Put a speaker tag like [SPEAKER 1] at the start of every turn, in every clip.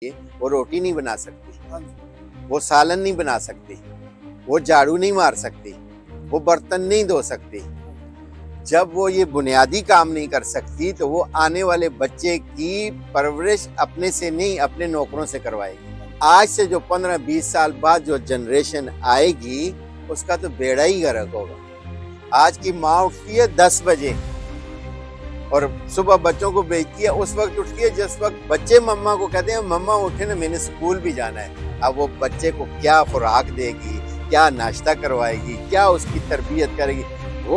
[SPEAKER 1] وہ روٹی نہیں بنا سکتی، وہ سالن نہیں بنا سکتی، وہ جھاڑو نہیں مار سکتی، وہ برتن نہیں دھو سکتی۔ جب وہ یہ بنیادی کام نہیں کر سکتی تو وہ آنے والے بچے کی پرورش اپنے سے نہیں اپنے نوکروں سے کروائے گی۔ آج سے جو 15-20 سال بعد جو جنریشن آئے گی اس کا تو بیڑا ہی غرق ہوگا۔ آج کی ماں اٹھتی ہے 10 بجے اور صبح بچوں کو بھیجتی ہے، اس وقت اٹھتی ہے جس وقت بچے مما کو کہتے ہیں مما اٹھے نا میں نے اسکول بھی جانا ہے۔ اب وہ بچے کو کیا خوراک دے گی، کیا ناشتہ کروائے گی، کیا اس کی تربیت کرے گی،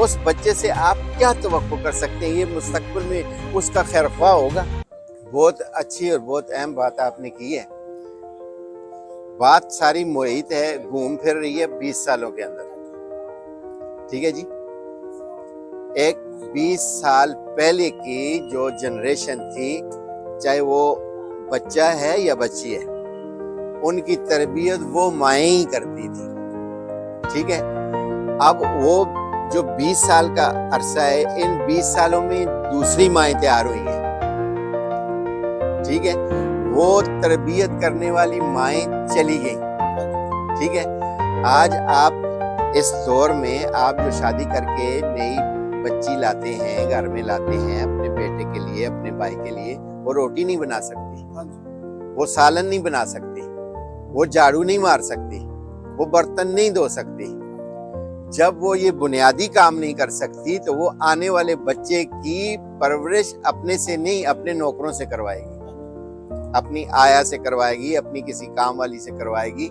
[SPEAKER 1] اس بچے سے آپ کیا توقع کر سکتے ہیں یہ مستقبل میں اس کا خیر خواہ ہوگا؟ بہت اچھی اور بہت اہم بات آپ نے کی ہے۔ بات ساری محیط ہے، گھوم پھر رہی ہے 20 سالوں کے اندر، ٹھیک ہے جی۔ ایک 20 سال پہلے کی جو جنریشن تھی، چاہے وہ بچہ ہے یا بچی ہے، ان کی تربیت وہ مائیں ہی کرتی تھی، ٹھیک ہے۔ اب وہ جو 20 سال کا عرصہ ہے، ان 20 سالوں میں دوسری مائیں تیار ہوئی ہیں، ٹھیک ہے۔ وہ تربیت کرنے والی مائیں چلی گئیں، ٹھیک ہے۔ آج آپ اس دور میں آپ جو شادی کر کے نئی بچی لاتے ہیں، گھر میں لاتے ہیں اپنے بیٹے کے لیے، اپنے بھائی کے لیے، وہ روٹی نہیں بنا سکتی، وہ سالن نہیں بنا سکتی، وہ جھاڑو نہیں مار سکتی، وہ برتن نہیں دھو سکتی۔ جب وہ یہ بنیادی کام نہیں کر سکتی تو وہ آنے والے بچے کی پرورش اپنے سے نہیں اپنے نوکروں سے کروائے گی، اپنی آیا سے کروائے گی، اپنی کسی کام والی سے کروائے گی۔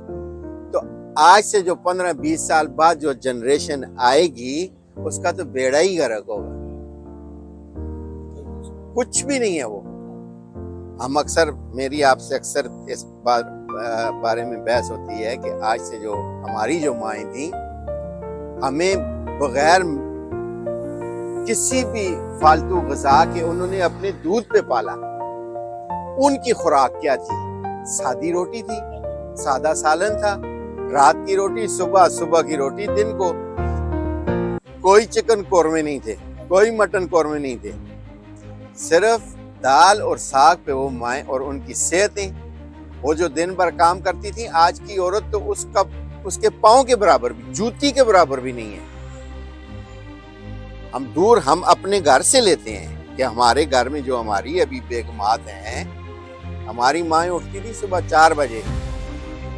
[SPEAKER 1] تو آج سے جو 15-20 سال بعد جو جنریشن آئے گی اس کا تو بیڑا ہی غرق ہوگا، کچھ بھی نہیں ہے وہ۔ ہم اکثر، میری آپ سے اکثر اس بارے میں بحث ہوتی ہے کہ آج سے جو ہماری جو مائیں تھیں، ہمیں بغیر کسی بھی فالتو غذا کے انہوں نے اپنے دودھ پہ پالا۔ ان کی خوراک کیا تھی؟ سادی روٹی تھی، سادہ سالن تھا، رات کی روٹی، صبح کی روٹی، دن کو کوئی چکن قورمے نہیں تھے، کوئی مٹن قورمے نہیں تھے، صرف دال اور ساگ پہ وہ مائیں اور ان کی صحتیں۔ وہ جو دن بھر کام کرتی تھی، آج کی عورت تو اس کے پاؤں کے برابر بھی، جوتی کے برابر بھی نہیں ہے۔ ہم اپنے گھر سے لیتے ہیں کہ ہمارے گھر میں جو ہماری ابھی بیگمات ہیں، ہماری مائیں اٹھتی تھی صبح 4 بجے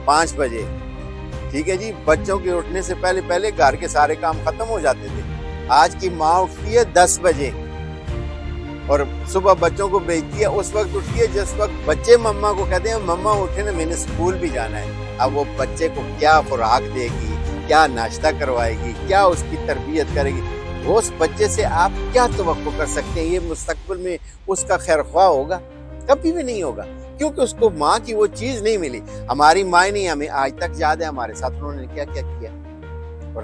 [SPEAKER 1] 5 بجے، ٹھیک ہے جی۔ بچوں کے اٹھنے سے پہلے گھر کے سارے کام ختم ہو جاتے تھے۔ آج کی ماں اٹھتی ہے 10 بجے اور صبح بچوں کو بھیجتی ہے، اس وقت اٹھتی ہے جس وقت بچے مما کو کہتے ہیں مما اٹھے نا میں نے اسکول بھی جانا ہے۔ اب وہ بچے کو کیا خوراک دے گی، کیا ناشتہ کروائے گی، کیا اس کی تربیت کرے گی، اس بچے سے آپ کیا توقع کر سکتے ہیں یہ مستقبل میں اس کا خیر خواہ ہوگا؟ کبھی بھی نہیں ہوگا، کیونکہ اس کو ماں کی وہ چیز نہیں ملی۔ ہماری ماں نہیں، ہمیں آج تک یاد ہے ہمارے ساتھ انہوں نے کیا کیا کیا، اور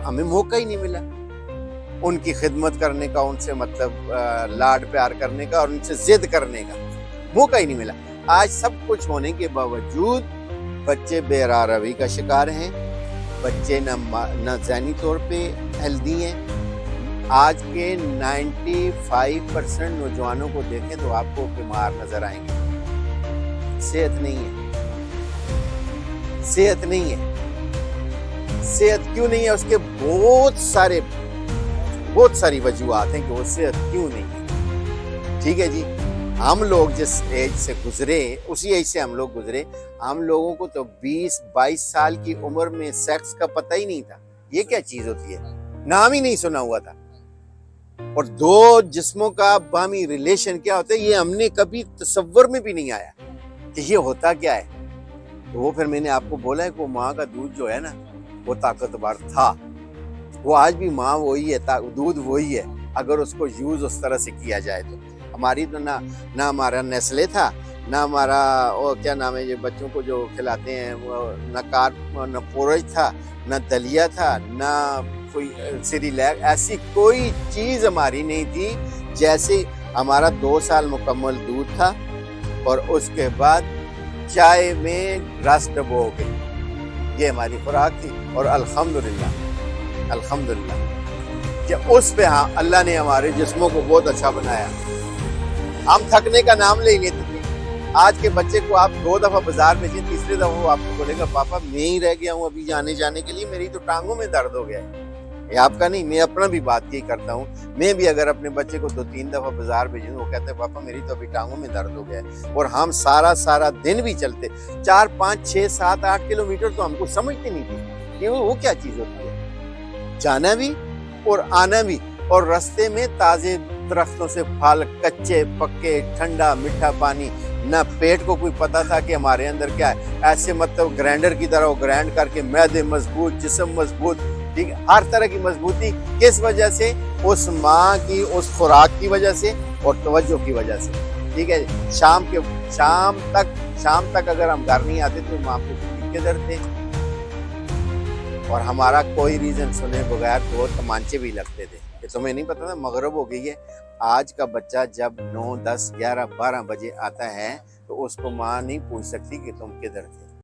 [SPEAKER 1] ہمیں موقع ہی نہیں ملا ان کی خدمت کرنے کا، ان سے مطلب لاڈ پیار کرنے کا اور ان سے ضد کرنے کا موقع ہی نہیں ملا۔ آج سب کچھ ہونے کے باوجود بچے بے راہ روی کا شکار ہیں، بچے نہ ذہنی طور پہ ہیلدی ہیں۔ آج کے 95% نوجوانوں کو دیکھیں تو آپ کو بیمار نظر آئیں گے۔ صحت نہیں ہے، صحت نہیں ہے۔ صحت کیوں نہیں ہے؟ اس کے بہت ساری وجوہات ہیں کہ وہ صحت کیوں نہیں ہے، ٹھیک ہے جی۔ ہم لوگ جس ایج سے گزرے، اسی ایج سے ہم لوگ گزرے، ہم لوگوں کو تو 20-22 سال کی عمر میں سیکس کا پتہ ہی نہیں تھا، یہ کیا چیز ہوتی ہے، نام ہی نہیں سنا ہوا تھا۔ اور دو جسموں کا باہمی ریلیشن کیا ہوتا ہے یہ ہم نے کبھی تصور میں بھی نہیں آیا کہ یہ ہوتا کیا ہے۔ تو وہ پھر میں نے آپ کو بولا ہے کہ ماں کا دودھ جو ہے نا وہ طاقتور تھا، وہ آج بھی ماں وہی ہے، دودھ وہی ہے، اگر اس کو یوز اس طرح سے کیا جائے تو۔ ہماری تو نہ ہمارا نیسلے تھا، نہ ہمارا وہ کیا نام ہے یہ بچوں کو جو کھلاتے ہیں وہ نہ پورج تھا، نہ دلیا تھا، نہ کوئی سیریلیک، ایسی کوئی چیز ہماری نہیں تھی۔ جیسے ہمارا 2 سال مکمل دودھ تھا اور اس کے بعد چائے میں رس ڈبو کے، یہ ہماری خوراک تھی۔ اور الحمدللہ کہ اس پہ ہاں اللہ نے ہمارے جسموں کو بہت اچھا بنایا۔ ہم تھکنے کا نام نہیں لیتے تھے، آج کے بچے کو آپ 2 دفعہ بازار بھیجیں، تیسرے دفعہ وہ آپ کو بولے گا پاپا میں ہی رہ گیا ہوں ابھی جانے کے لیے، میری تو ٹانگوں میں درد ہو گیا ہے۔ یہ آپ کا نہیں، میں اپنا بھی بات یہی کرتا ہوں، میں بھی اگر اپنے بچے کو 2-3 دفعہ بازار بھیجوں وہ کہتے ہیں پاپا میری تو ابھی ٹانگوں میں درد ہو گیا ہے، اور ہم سارا دن بھی چلتے 4 5 6 7 8 کلومیٹر، تو ہم کو سمجھتے نہیں تھے کہ وہ کیا چیز ہوتی ہے، جانا بھی اور آنا بھی، اور رستے میں تازے درختوں سے پھل، کچے پکے، ٹھنڈا میٹھا پانی، نہ پیٹ کو کوئی پتا تھا کہ ہمارے اندر کیا ہے، ایسے مطلب گرائنڈر کی طرح وہ گرائنڈ کر کے معدے مضبوط، جسم مضبوط، ٹھیک ہے، ہر طرح کی مضبوطی کس وجہ سے؟ اس ماں کی اس خوراک کی وجہ سے اور توجہ کی وجہ سے، ٹھیک ہے۔ شام تک اگر ہم گھر نہیں آتے تو ماں کو کدھر تھے، اور ہمارا کوئی ریزن سنے بغیر تو تمانچے بھی لگتے تھے کہ تمہیں نہیں پتا تھا مغرب ہو گئی ہے۔ آج کا بچہ جب 9 10 11 12 بجے آتا ہے تو اس کو ماں نہیں پوچھ سکتی کہ تم کدھر تھے۔